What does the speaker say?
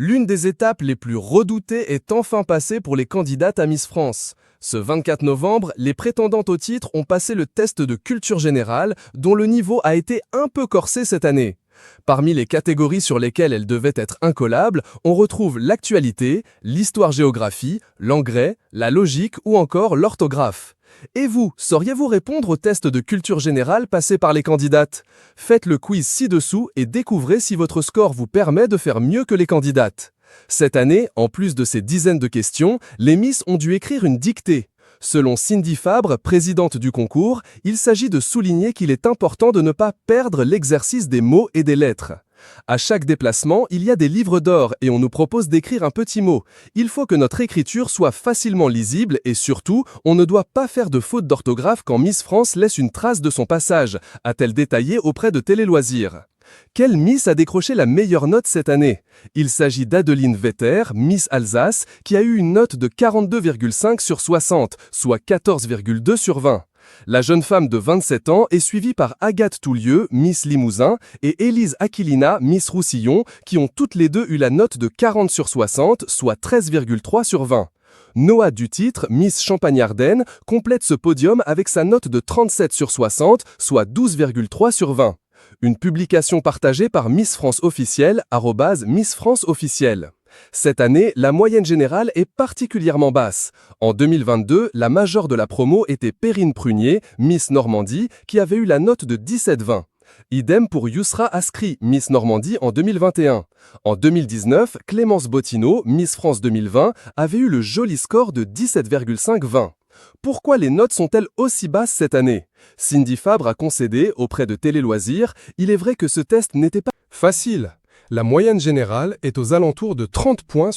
L'une des étapes les plus redoutées est enfin passée pour les candidates à Miss France. Ce 24 novembre, les prétendantes au titre ont passé le test de culture générale, dont le niveau a été un peu corsé cette année. Parmi les catégories sur lesquelles elles devaient être incollables, on retrouve l'actualité, l'histoire-géographie, l'anglais, la logique ou encore l'orthographe. Et vous, sauriez-vous répondre au test de culture générale passé par les candidates? Faites le quiz ci-dessous et découvrez si votre score vous permet de faire mieux que les candidates. Cette année, en plus de ces dizaines de questions, les Miss ont dû écrire une dictée. Selon Cindy Fabre, présidente du concours, il s'agit de souligner qu'il est important de ne pas perdre l'exercice des mots et des lettres. À chaque déplacement, il y a des livres d'or et on nous propose d'écrire un petit mot. Il faut que notre écriture soit facilement lisible et surtout, on ne doit pas faire de faute d'orthographe quand Miss France laisse une trace de son passage, a-t-elle détaillé auprès de Télé Loisirs. Quelle Miss a décroché la meilleure note cette année? Il s'agit d'Adeline Vetter, Miss Alsace, qui a eu une note de 42,5 sur 60, soit 14,2 sur 20. La jeune femme de 27 ans est suivie par Agathe Toulieu, Miss Limousin, et Élise Aquilina, Miss Roussillon, qui ont toutes les deux eu la note de 40 sur 60, soit 13,3 sur 20. Noah Dutitre, Miss Champagne-Ardenne, complète ce podium avec sa note de 37 sur 60, soit 12,3 sur 20. Une publication partagée par Miss France Officielle, @Miss France Officielle. Cette année, la moyenne générale est particulièrement basse. En 2022, la majeure de la promo était Perrine Prunier, Miss Normandie, qui avait eu la note de 17,20. Idem pour Yousra Askri, Miss Normandie en 2021. En 2019, Clémence Bottineau, Miss France 2020, avait eu le joli score de 17,5-20. Pourquoi les notes sont-elles aussi basses cette année? Cindy Fabre a concédé, auprès de Télé Loisirs, il est vrai que ce test n'était pas facile. La moyenne générale est aux alentours de 30 points